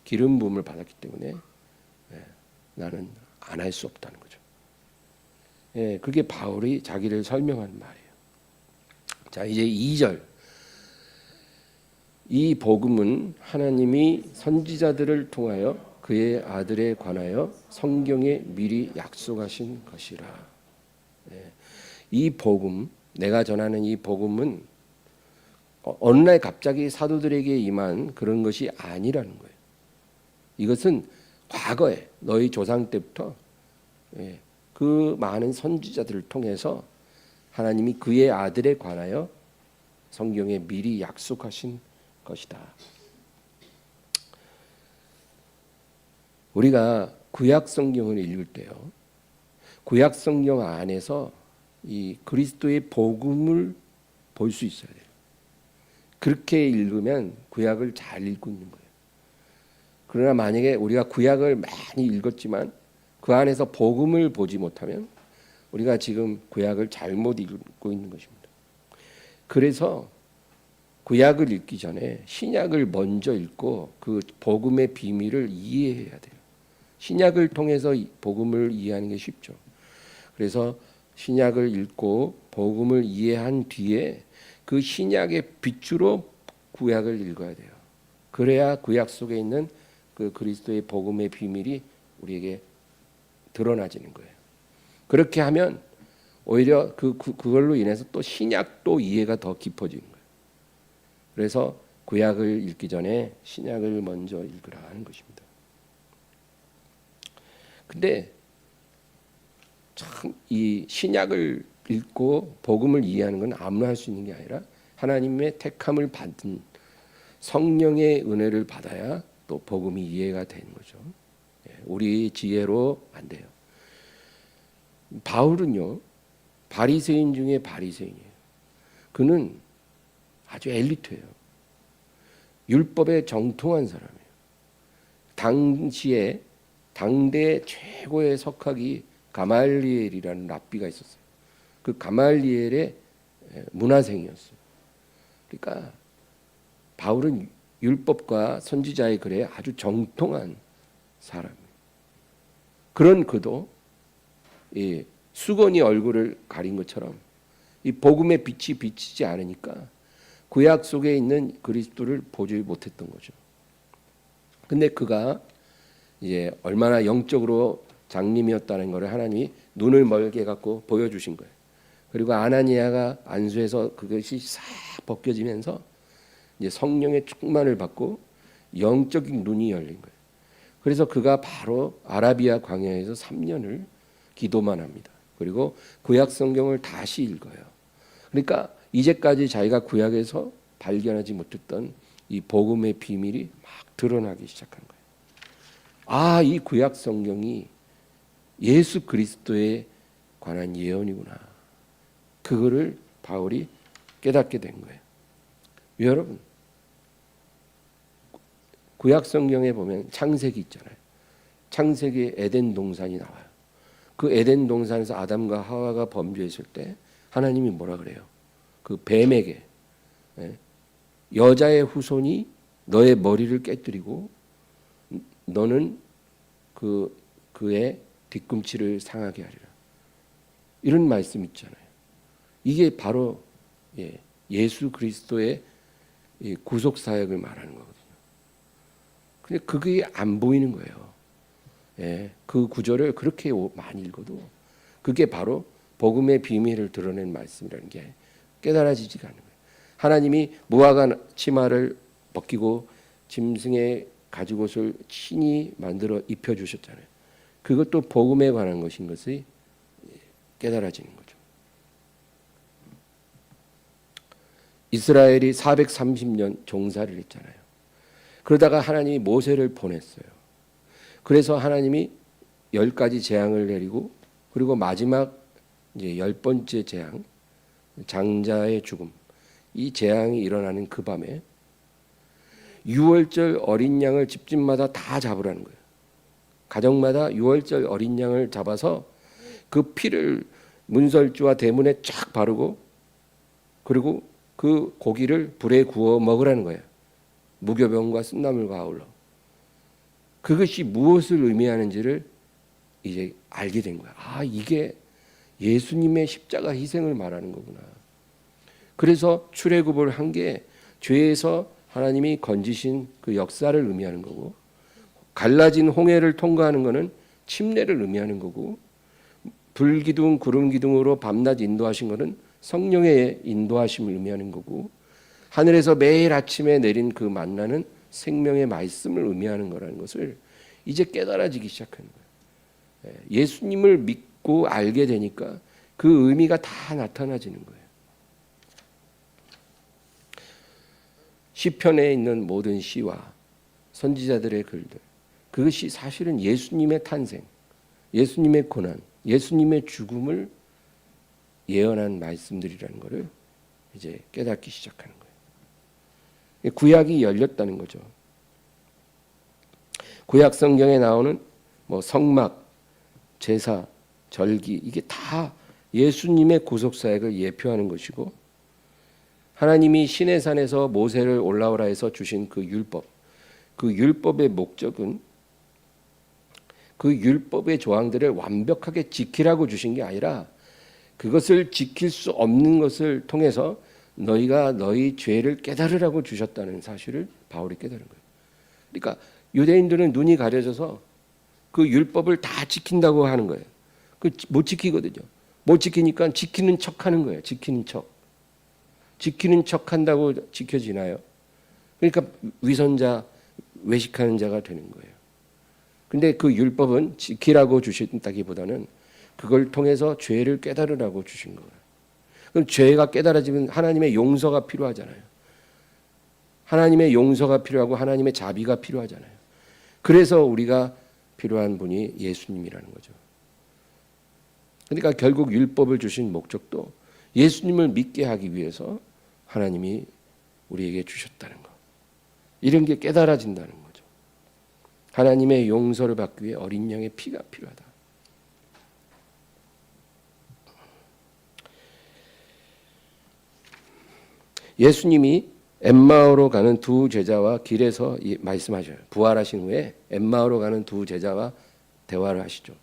기름 부음을 받았기 때문에 나는 안 할 수 없다는 거죠. 그게 바울이 자기를 설명한 말이에요. 자, 이제 2절. 이 복음은 하나님이 선지자들을 통하여 그의 아들에 관하여 성경에 미리 약속하신 것이라. 이 복음, 내가 전하는 이 복음은 어느 날 갑자기 사도들에게 임한 그런 것이 아니라는 거예요. 이것은 과거에 너희 조상 때부터 그 많은 선지자들을 통해서 하나님이 그의 아들에 관하여 성경에 미리 약속하신 것이다. 우리가 구약 성경을 읽을 때요, 구약 성경 안에서 이 그리스도의 복음을 볼 수 있어야 돼요. 그렇게 읽으면 구약을 잘 읽고 있는 거예요. 그러나 만약에 우리가 구약을 많이 읽었지만 그 안에서 복음을 보지 못하면 우리가 지금 구약을 잘못 읽고 있는 것입니다. 그래서 구약을 읽기 전에 신약을 먼저 읽고 그 복음의 비밀을 이해해야 돼요. 신약을 통해서 복음을 이해하는 게 쉽죠. 그래서 신약을 읽고 복음을 이해한 뒤에 그 신약의 빛으로 구약을 읽어야 돼요. 그래야 구약 속에 있는 그 그리스도의 복음의 비밀이 우리에게 드러나지는 거예요. 그렇게 하면 오히려 그걸로 인해서 또 신약도 이해가 더 깊어지는 거예요. 그래서 구약을 읽기 전에 신약을 먼저 읽으라 하는 것입니다. 근데 참 이 신약을 읽고 복음을 이해하는 건 아무나 할 수 있는 게 아니라 하나님의 택함을 받은 성령의 은혜를 받아야 또 복음이 이해가 되는 거죠. 우리 지혜로 안 돼요. 바울은요, 바리새인 중에 바리새인이에요. 그는 아주 엘리트예요. 율법에 정통한 사람이에요. 당시에 당대 최고의 석학이 가말리엘이라는 랍비가 있었어요. 그 가말리엘의 문화생이었어요. 그러니까 바울은 율법과 선지자의 글에 아주 정통한 사람이에요. 그런 그도 이 수건이 얼굴을 가린 것처럼 이 복음의 빛이 비치지 않으니까 구약 속에 있는 그리스도를 보지 못했던 거죠. 근데 그가 이제 얼마나 영적으로 장님이었다는 것을 하나님이 눈을 멀게 갖고 보여주신 거예요. 그리고 아나니아가 안수해서 그것이 싹 벗겨지면서 이제 성령의 충만을 받고 영적인 눈이 열린 거예요. 그래서 그가 바로 아라비아 광야에서 3년을 기도만 합니다. 그리고 구약 성경을 다시 읽어요. 그러니까 이제까지 자기가 구약에서 발견하지 못했던 이 복음의 비밀이 막 드러나기 시작한 거예요. 아, 이 구약 성경이 예수 그리스도에 관한 예언이구나. 그거를 바울이 깨닫게 된 거예요. 여러분, 구약 성경에 보면 창세기 있잖아요. 창세기에 에덴 동산이 나와요. 그 에덴 동산에서 아담과 하와가 범죄했을 때 하나님이 뭐라 그래요? 그 뱀에게 여자의 후손이 너의 머리를 깨뜨리고 너는 그의 뒤꿈치를 상하게 하리라. 이런 말씀 있잖아요. 이게 바로 예수 그리스도의 구속 사역을 말하는 거거든요. 근데 그게 안 보이는 거예요. 그 구절을 그렇게 많이 읽어도 그게 바로 복음의 비밀을 드러낸 말씀이라는 게 깨달아지지가 않는 거예요. 하나님이 무화과 치마를 벗기고 짐승의 가죽옷을 친히 만들어 입혀주셨잖아요. 그것도 복음에 관한 것인 것이 깨달아지는 거죠. 이스라엘이 430년 종살이를 했잖아요. 그러다가 하나님이 모세를 보냈어요. 그래서 하나님이 10가지 재앙을 내리고 그리고 마지막 이제 10번째 재앙, 장자의 죽음, 이 재앙이 일어나는 그 밤에 유월절 어린 양을 집집마다 다 잡으라는 거예요. 가정마다 유월절 어린 양을 잡아서 그 피를 문설주와 대문에 쫙 바르고 그리고 그 고기를 불에 구워 먹으라는 거예요. 무교병과 쓴나물과 아울러. 그것이 무엇을 의미하는지를 이제 알게 된 거야. 아, 이게 예수님의 십자가 희생을 말하는 거구나. 그래서 출애굽을 한 게 죄에서 하나님이 건지신 그 역사를 의미하는 거고, 갈라진 홍해를 통과하는 것은 침례를 의미하는 거고, 불기둥 구름기둥으로 밤낮 인도하신 것은 성령의 인도하심을 의미하는 거고, 하늘에서 매일 아침에 내린 그 만나는 생명의 말씀을 의미하는 거라는 것을 이제 깨달아지기 시작하는 거예요. 예수님을 믿고 알게 되니까 그 의미가 다 나타나지는 거예요. 시편에 있는 모든 시와 선지자들의 글들, 그것이 사실은 예수님의 탄생, 예수님의 고난, 예수님의 죽음을 예언한 말씀들이라는 것을 이제 깨닫기 시작하는 거예요. 구약이 열렸다는 거죠. 구약 성경에 나오는 성막, 제사, 절기, 이게 다 예수님의 구속 사역을 예표하는 것이고, 하나님이 시내산에서 모세를 올라오라 해서 주신 그 율법, 그 율법의 목적은 그 율법의 조항들을 완벽하게 지키라고 주신 게 아니라 그것을 지킬 수 없는 것을 통해서 너희가 너희 죄를 깨달으라고 주셨다는 사실을 바울이 깨달은 거예요. 그러니까 유대인들은 눈이 가려져서 그 율법을 다 지킨다고 하는 거예요. 못 지키거든요. 못 지키니까 지키는 척하는 거예요. 지키는 척 한다고 지켜지나요? 그러니까 위선자, 외식하는 자가 되는 거예요. 근데 그 율법은 지키라고 주신다기보다는 그걸 통해서 죄를 깨달으라고 주신 거예요. 그럼 죄가 깨달아지면 하나님의 용서가 필요하잖아요. 하나님의 용서가 필요하고 하나님의 자비가 필요하잖아요. 그래서 우리가 필요한 분이 예수님이라는 거죠. 그러니까 결국 율법을 주신 목적도 예수님을 믿게 하기 위해서 하나님이 우리에게 주셨다는 것. 이런 게 깨달아진다는 거죠. 하나님의 용서를 받기 위해 어린 양의 피가 필요하다. 예수님이 엠마오로 가는 두 제자와 길에서 말씀하셔요. 부활하신 후에 엠마오로 가는 두 제자와 대화를 하시죠.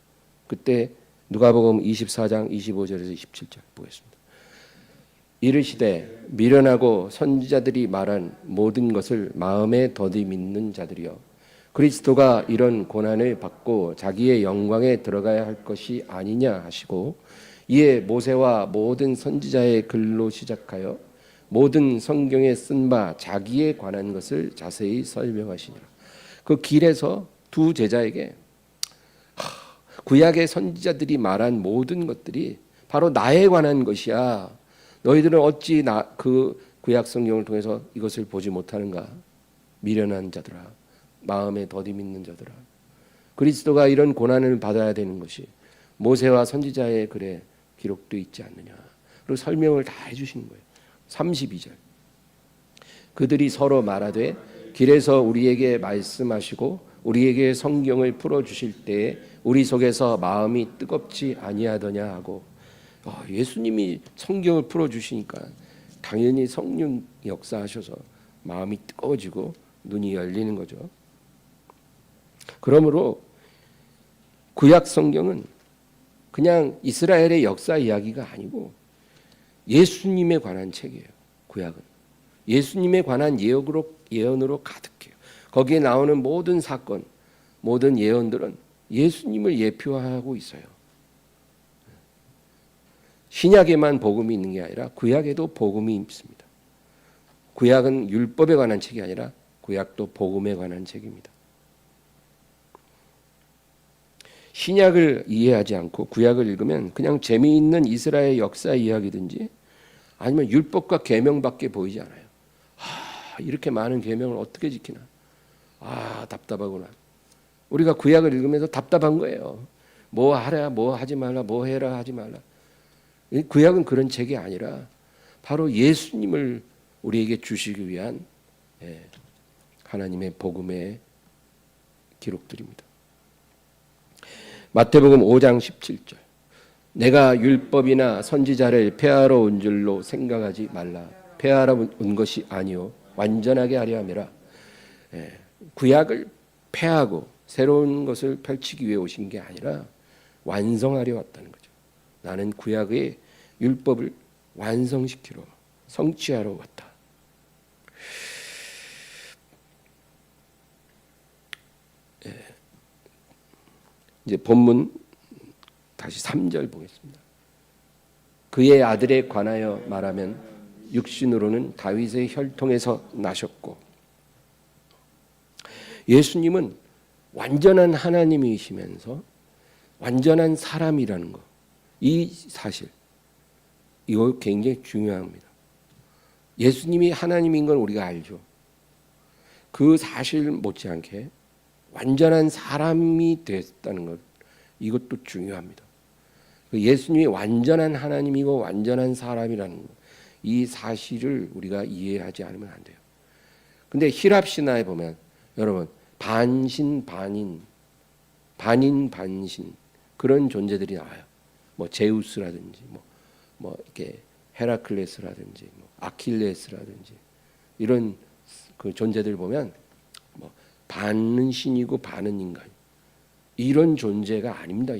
그때 누가복음 24장 25절에서 27절 보겠습니다. 이르시되 미련하고 선지자들이 말한 모든 것을 마음에 더디 믿는 자들이여, 그리스도가 이런 고난을 받고 자기의 영광에 들어가야 할 것이 아니냐 하시고, 이에 모세와 모든 선지자의 글로 시작하여 모든 성경에 쓴 바 자기에 관한 것을 자세히 설명하시니라. 그 길에서 두 제자에게 구약의 선지자들이 말한 모든 것들이 바로 나에 관한 것이야. 너희들은 어찌 그 구약 성경을 통해서 이것을 보지 못하는가? 미련한 자들아, 마음에 더디 믿는 자들아, 그리스도가 이런 고난을 받아야 되는 것이 모세와 선지자의 글에 기록되어 있지 않느냐. 그리고 설명을 다 해주시는 거예요. 32절. 그들이 서로 말하되 길에서 우리에게 말씀하시고 우리에게 성경을 풀어주실 때에 우리 속에서 마음이 뜨겁지 아니하더냐 하고, 예수님이 성경을 풀어주시니까 당연히 성령 역사하셔서 마음이 뜨거워지고 눈이 열리는 거죠. 그러므로 구약 성경은 그냥 이스라엘의 역사 이야기가 아니고 예수님에 관한 책이에요. 구약은 예수님에 관한 예언으로 가득해요. 거기에 나오는 모든 사건, 모든 예언들은 예수님을 예표하고 있어요. 신약에만 복음이 있는 게 아니라 구약에도 복음이 있습니다. 구약은 율법에 관한 책이 아니라 구약도 복음에 관한 책입니다. 신약을 이해하지 않고 구약을 읽으면 그냥 재미있는 이스라엘 역사 이야기든지 아니면 율법과 계명밖에 보이지 않아요. 이렇게 많은 계명을 어떻게 지키나? 답답하구나. 우리가 구약을 읽으면서 답답한 거예요. 뭐 하라, 뭐 하지 말라, 뭐 해라, 하지 말라. 구약은 그런 책이 아니라 바로 예수님을 우리에게 주시기 위한 하나님의 복음의 기록들입니다. 마태복음 5장 17절. 내가 율법이나 선지자를 폐하러 온 줄로 생각하지 말라. 폐하러 온 것이 아니요 완전하게 하려 함이라. 구약을 폐하고 새로운 것을 펼치기 위해 오신 게 아니라 완성하려 왔다는 거죠. 나는 구약의 율법을 완성시키러, 성취하러 왔다. 이제 본문 다시 3절 보겠습니다. 그의 아들에 관하여 말하면 육신으로는 다윗의 혈통에서 나셨고, 예수님은 완전한 하나님이시면서 완전한 사람이라는 것, 이 사실, 이거 굉장히 중요합니다. 예수님이 하나님인 건 우리가 알죠. 그 사실 못지않게 완전한 사람이 됐다는 것, 이것도 중요합니다. 예수님이 완전한 하나님이고 완전한 사람이라는 것, 이 사실을 우리가 이해하지 않으면 안 돼요. 근데 히랍 신화에 보면 여러분 반신 반인, 반인 반신 그런 존재들이 나와요. 뭐 제우스라든지 뭐 이렇게 헤라클레스라든지 뭐 아킬레스라든지 이런 그 존재들 보면 뭐 반은 신이고 반은 인간, 이런 존재가 아닙니다.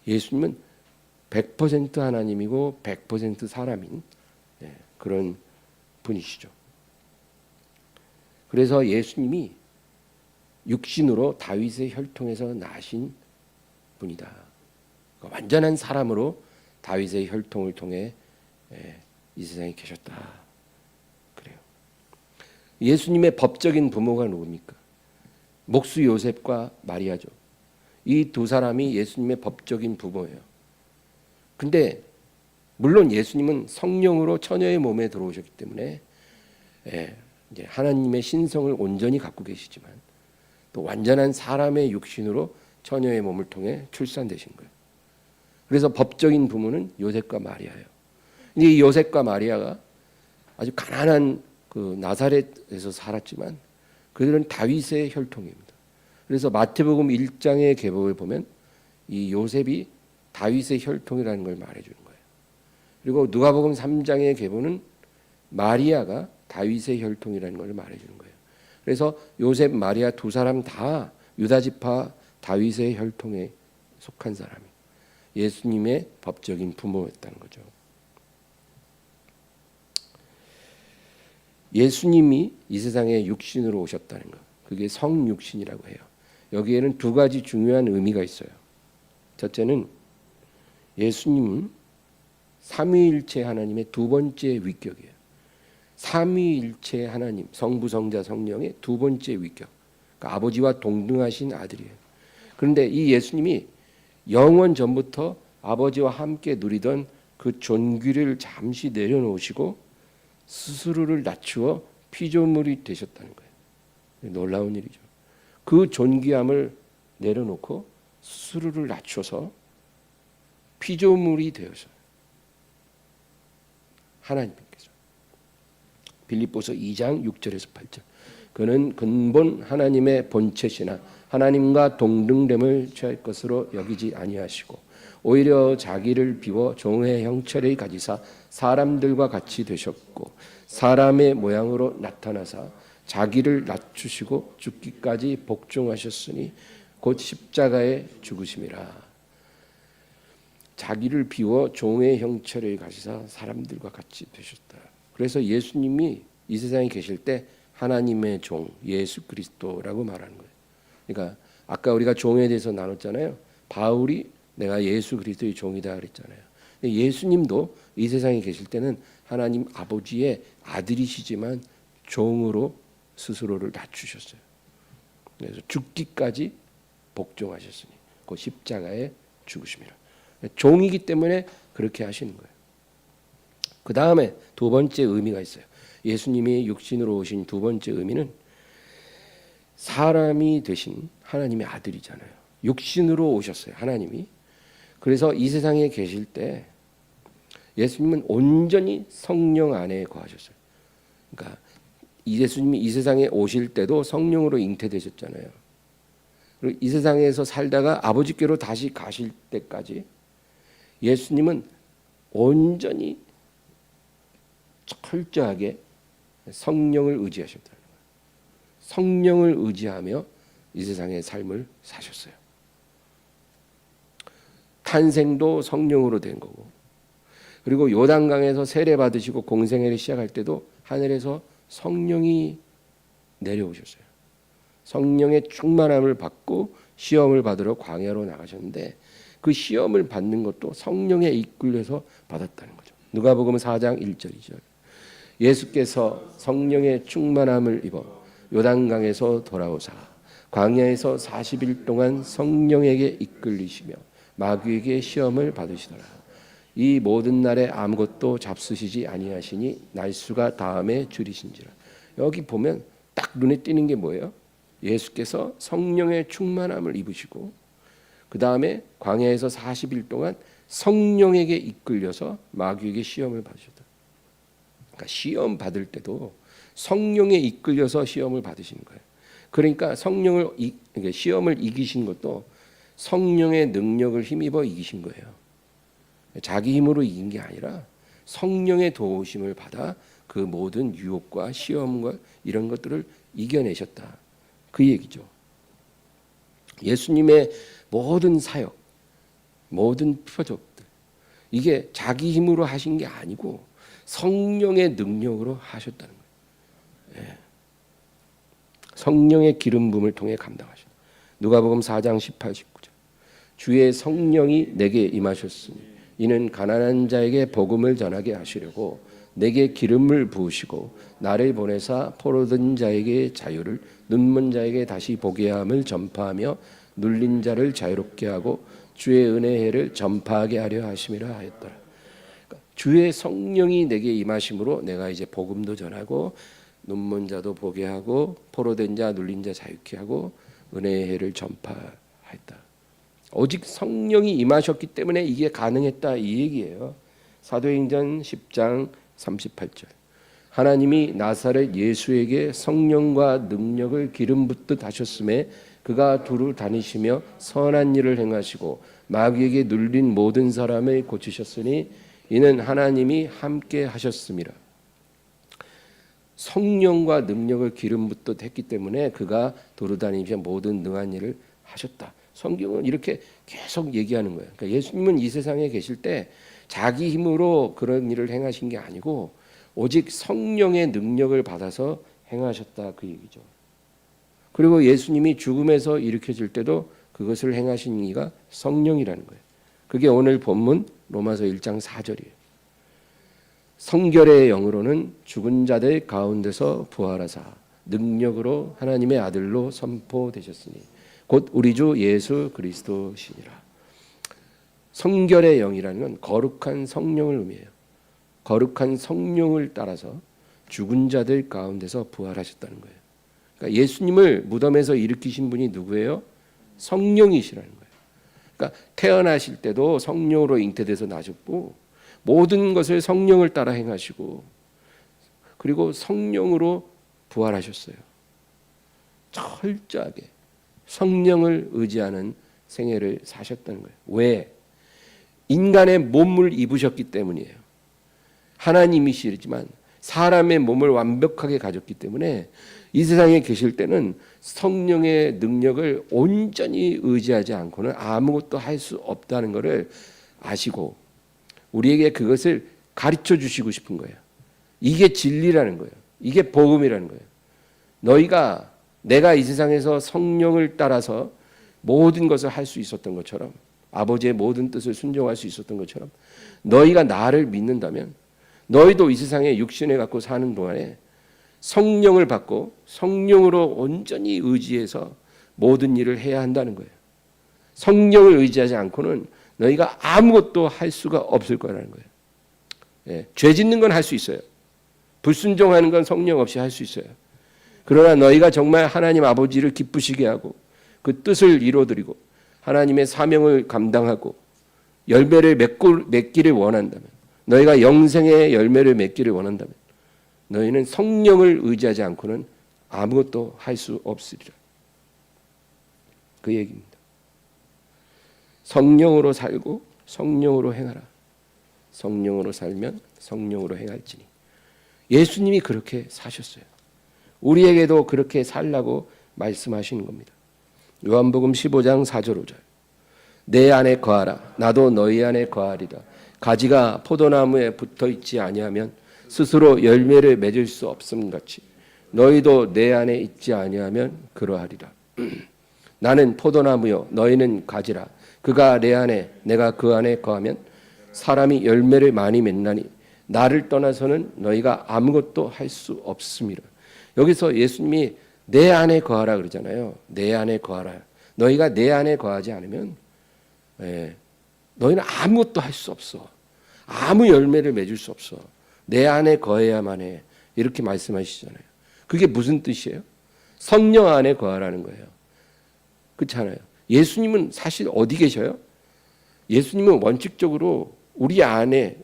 예수님은 100% 하나님이고 100% 사람인 그런 분이시죠. 그래서 예수님이 육신으로 다윗의 혈통에서 나신 분이다. 그러니까 완전한 사람으로 다윗의 혈통을 통해 이 세상에 계셨다. 그래요. 예수님의 법적인 부모가 누굽니까? 목수 요셉과 마리아죠. 이 두 사람이 예수님의 법적인 부모예요. 근데 물론 예수님은 성령으로 처녀의 몸에 들어오셨기 때문에 이제 하나님의 신성을 온전히 갖고 계시지만 또 완전한 사람의 육신으로 처녀의 몸을 통해 출산되신 거예요. 그래서 법적인 부모는 요셉과 마리아예요. 이 요셉과 마리아가 아주 가난한 그 나사렛에서 살았지만 그들은 다윗의 혈통입니다. 그래서 마태복음 1장의 계보를 보면 이 요셉이 다윗의 혈통이라는 걸 말해주는 거예요. 그리고 누가복음 3장의 계보는 마리아가 다윗의 혈통이라는 걸 말해주는 거예요. 그래서 요셉, 마리아 두 사람 다 유다지파 다윗의 혈통에 속한 사람이 예수님의 법적인 부모였다는 거죠. 예수님이 이 세상에 육신으로 오셨다는 것, 그게 성육신이라고 해요. 여기에는 두 가지 중요한 의미가 있어요. 첫째는 예수님은 삼위일체 하나님의 두 번째 위격이에요. 삼위일체 하나님, 성부, 성자, 성령의 두 번째 위격, 그러니까 아버지와 동등하신 아들이에요. 그런데 이 예수님이 영원 전부터 아버지와 함께 누리던 그 존귀를 잠시 내려놓으시고 스스로를 낮추어 피조물이 되셨다는 거예요. 놀라운 일이죠. 그 존귀함을 내려놓고 스스로를 낮춰서 피조물이 되어서 하나님께서 빌립보서 2장 6절에서 8절, 그는 근본 하나님의 본체시나 하나님과 동등됨을 취할 것으로 여기지 아니하시고 오히려 자기를 비워 종의 형체를 가지사 사람들과 같이 되셨고 사람의 모양으로 나타나사 자기를 낮추시고 죽기까지 복종하셨으니 곧 십자가에 죽으심이라. 자기를 비워 종의 형체를 가지사 사람들과 같이 되셨다. 그래서 예수님이 이 세상에 계실 때 하나님의 종 예수 그리스도라고 말하는 거예요. 그러니까 아까 우리가 종에 대해서 나눴잖아요. 바울이 내가 예수 그리스도의 종이다 그랬잖아요. 예수님도 이 세상에 계실 때는 하나님 아버지의 아들이시지만 종으로 스스로를 낮추셨어요. 그래서 죽기까지 복종하셨으니 그 십자가에 죽으심이라. 종이기 때문에 그렇게 하시는 거예요. 그 다음에 두 번째 의미가 있어요. 예수님이 육신으로 오신 두 번째 의미는 사람이 되신 하나님의 아들이잖아요. 육신으로 오셨어요, 하나님이. 그래서 이 세상에 계실 때 예수님은 온전히 성령 안에 거하셨어요. 그러니까 예수님이 이 세상에 오실 때도 성령으로 잉태되셨잖아요. 그리고 이 세상에서 살다가 아버지께로 다시 가실 때까지 예수님은 온전히 철저하게 성령을 의지하셨다는 거예요. 성령을 의지하며 이 세상의 삶을 사셨어요. 탄생도 성령으로 된 거고, 그리고 요단강에서 세례 받으시고 공생애를 시작할 때도 하늘에서 성령이 내려오셨어요. 성령의 충만함을 받고 시험을 받으러 광야로 나가셨는데 그 시험을 받는 것도 성령에 이끌려서 받았다는 거죠. 누가복음 4장 1절 2절. 예수께서 성령의 충만함을 입어 요단강에서 돌아오사 광야에서 40일 동안 성령에게 이끌리시며 마귀에게 시험을 받으시더라. 이 모든 날에 아무것도 잡수시지 아니하시니 날수가 다음에 줄이신지라. 여기 보면 딱 눈에 띄는 게 뭐예요? 예수께서 성령의 충만함을 입으시고 그 다음에 광야에서 40일 동안 성령에게 이끌려서 마귀에게 시험을 받으셨다. 그러니까 시험 받을 때도 성령에 이끌려서 시험을 받으시는 거예요. 그러니까 시험을 이기신 것도 성령의 능력을 힘입어 이기신 거예요. 자기 힘으로 이긴 게 아니라 성령의 도우심을 받아 그 모든 유혹과 시험과 이런 것들을 이겨내셨다. 그 얘기죠. 예수님의 모든 사역, 모든 표적들, 이게 자기 힘으로 하신 게 아니고 성령의 능력으로 하셨다는 거예요. 예. 성령의 기름 부음을 통해 감당하셨다. 누가복음 4장 18, 19절. 주의 성령이 내게 임하셨으니 이는 가난한 자에게 복음을 전하게 하시려고 내게 기름을 부으시고 나를 보내사 포로된 자에게 자유를, 눈먼 자에게 다시 보게 함을 전파하며 눌린 자를 자유롭게 하고 주의 은혜의 해를 전파하게 하려 하심이라 하였더라. 그러니까 주의 성령이 내게 임하심으로 내가 이제 복음도 전하고 눈먼 자도 보게 하고 포로된 자 눌린 자 자유케 하고 은혜의 해를 전파했다. 오직 성령이 임하셨기 때문에 이게 가능했다, 이 얘기예요. 사도행전 10장 38절. 하나님이 나사렛 예수에게 성령과 능력을 기름 붓듯 하셨음에 그가 두루 다니시며 선한 일을 행하시고 마귀에게 눌린 모든 사람을 고치셨으니 이는 하나님이 함께 하셨음이라. 성령과 능력을 기름 붓듯 했기 때문에 그가 두루 다니시며 모든 능한 일을 하셨다. 성경은 이렇게 계속 얘기하는 거예요. 그러니까 예수님은 이 세상에 계실 때 자기 힘으로 그런 일을 행하신 게 아니고 오직 성령의 능력을 받아서 행하셨다, 그 얘기죠. 그리고 예수님이 죽음에서 일으켜질 때도 그것을 행하신 이가 성령이라는 거예요. 그게 오늘 본문 로마서 1장 4절이에요. 성결의 영으로는 죽은 자들 가운데서 부활하사 능력으로 하나님의 아들로 선포되셨으니 곧 우리 주 예수 그리스도시니라. 성결의 영이라는 건 거룩한 성령을 의미해요. 거룩한 성령을 따라서 죽은 자들 가운데서 부활하셨다는 거예요. 그러니까 예수님을 무덤에서 일으키신 분이 누구예요? 성령이시라는 거예요. 그러니까 태어나실 때도 성령으로 잉태돼서 나셨고 모든 것을 성령을 따라 행하시고 그리고 성령으로 부활하셨어요. 철저하게 성령을 의지하는 생애를 사셨다는 거예요. 왜? 인간의 몸을 입으셨기 때문이에요. 하나님이시지만 사람의 몸을 완벽하게 가졌기 때문에 이 세상에 계실 때는 성령의 능력을 온전히 의지하지 않고는 아무것도 할 수 없다는 것을 아시고 우리에게 그것을 가르쳐 주시고 싶은 거예요. 이게 진리라는 거예요. 이게 복음이라는 거예요. 내가 이 세상에서 성령을 따라서 모든 것을 할 수 있었던 것처럼 아버지의 모든 뜻을 순종할 수 있었던 것처럼 너희가 나를 믿는다면 너희도 이 세상에 육신을 갖고 사는 동안에 성령을 받고 성령으로 온전히 의지해서 모든 일을 해야 한다는 거예요. 성령을 의지하지 않고는 너희가 아무것도 할 수가 없을 거라는 거예요. 예, 죄 짓는 건 할 수 있어요. 불순종하는 건 성령 없이 할 수 있어요. 그러나 너희가 정말 하나님 아버지를 기쁘시게 하고 그 뜻을 이루어드리고 하나님의 사명을 감당하고 열매를 맺기를 원한다면 너희가 영생의 열매를 맺기를 원한다면 너희는 성령을 의지하지 않고는 아무것도 할 수 없으리라. 그 얘기입니다. 성령으로 살고 성령으로 행하라. 성령으로 살면 성령으로 행할지니. 예수님이 그렇게 사셨어요. 우리에게도 그렇게 살라고 말씀하시는 겁니다. 요한복음 15장 4절 5절. 내 안에 거하라. 나도 너희 안에 거하리라. 가지가 포도나무에 붙어있지 아니하면 스스로 열매를 맺을 수 없음 같이 너희도 내 안에 있지 아니하면 그러하리라. 나는 포도나무요 너희는 가지라. 그가 내 안에 내가 그 안에 거하면 사람이 열매를 많이 맺나니 나를 떠나서는 너희가 아무것도 할 수 없음이라. 여기서 예수님이 내 안에 거하라 그러잖아요. 내 안에 거하라. 너희가 내 안에 거하지 않으면 너희는 아무것도 할 수 없어. 아무 열매를 맺을 수 없어. 내 안에 거해야만 해. 이렇게 말씀하시잖아요. 그게 무슨 뜻이에요? 성령 안에 거하라는 거예요. 그렇잖아요. 예수님은 사실 어디 계셔요? 예수님은 원칙적으로 우리 안에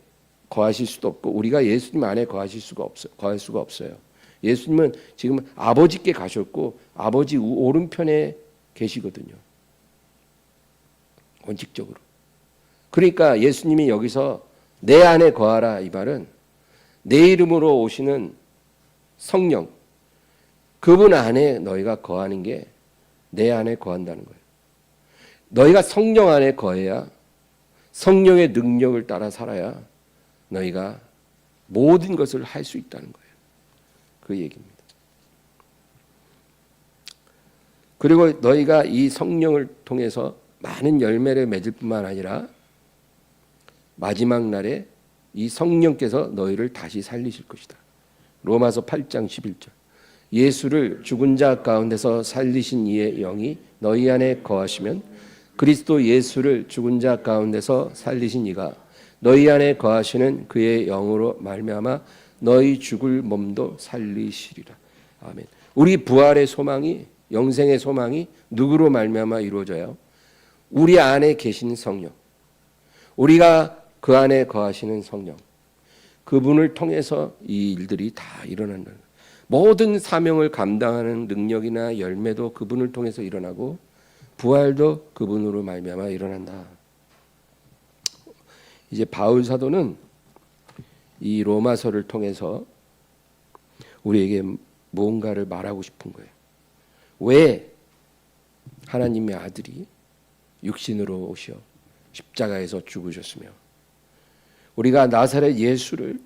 거하실 수도 없고 우리가 예수님 안에 거할 수가 없어요. 예수님은 지금 아버지께 가셨고 아버지 오른편에 계시거든요. 원칙적으로. 그러니까 예수님이 여기서 내 안에 거하라 이 말은 내 이름으로 오시는 성령, 그분 안에 너희가 거하는 게 내 안에 거한다는 거예요. 너희가 성령 안에 거해야 성령의 능력을 따라 살아야 너희가 모든 것을 할 수 있다는 거예요. 그 얘기입니다. 그리고 너희가 이 성령을 통해서 많은 열매를 맺을 뿐만 아니라 마지막 날에 이 성령께서 너희를 다시 살리실 것이다. 로마서 8장 11절. 예수를 죽은 자 가운데서 살리신 이의 영이 너희 안에 거하시면 그리스도 예수를 죽은 자 가운데서 살리신 이가 너희 안에 거하시는 그의 영으로 말미암아 너희 죽을 몸도 살리시리라. 아멘. 우리 부활의 소망이, 영생의 소망이 누구로 말미암아 이루어져요? 우리 안에 계신 성령, 우리가 그 안에 거하시는 성령, 그분을 통해서 이 일들이 다 일어난다는 거예요. 모든 사명을 감당하는 능력이나 열매도 그분을 통해서 일어나고 부활도 그분으로 말미암아 일어난다. 이제 바울 사도는 이 로마서를 통해서 우리에게 무언가를 말하고 싶은 거예요. 왜 하나님의 아들이 육신으로 오셔 십자가에서 죽으셨으며 우리가 나사렛 예수를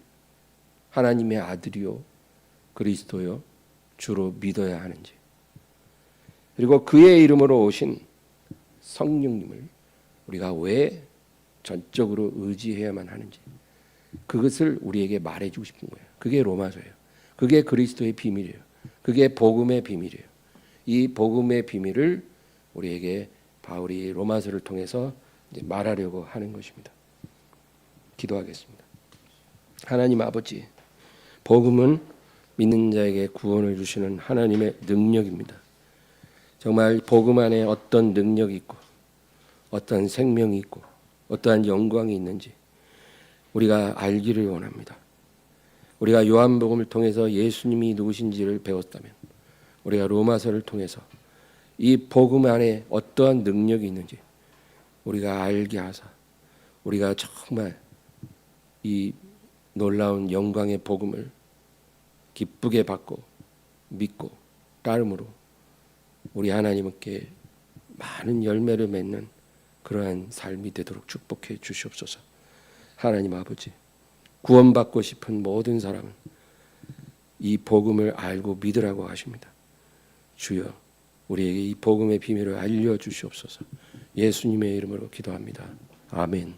하나님의 아들이요 그리스도요 주로 믿어야 하는지, 그리고 그의 이름으로 오신 성령님을 우리가 왜 전적으로 의지해야만 하는지, 그것을 우리에게 말해주고 싶은 거예요. 그게 로마서예요. 그게 그리스도의 비밀이에요. 그게 복음의 비밀이에요. 이 복음의 비밀을 우리에게 바울이 로마서를 통해서 이제 말하려고 하는 것입니다. 기도하겠습니다. 하나님 아버지, 복음은 믿는 자에게 구원을 주시는 하나님의 능력입니다. 정말 복음 안에 어떤 능력이 있고 어떤 생명이 있고 어떠한 영광이 있는지 우리가 알기를 원합니다. 우리가 요한복음을 통해서 예수님이 누구신지를 배웠다면 우리가 로마서를 통해서 이 복음 안에 어떠한 능력이 있는지 우리가 알게 하사 우리가 정말 이 놀라운 영광의 복음을 기쁘게 받고 믿고 따름으로 우리 하나님께 많은 열매를 맺는 그러한 삶이 되도록 축복해 주시옵소서. 하나님 아버지, 구원받고 싶은 모든 사람은 이 복음을 알고 믿으라고 하십니다. 주여, 우리에게 이 복음의 비밀을 알려주시옵소서. 예수님의 이름으로 기도합니다. 아멘.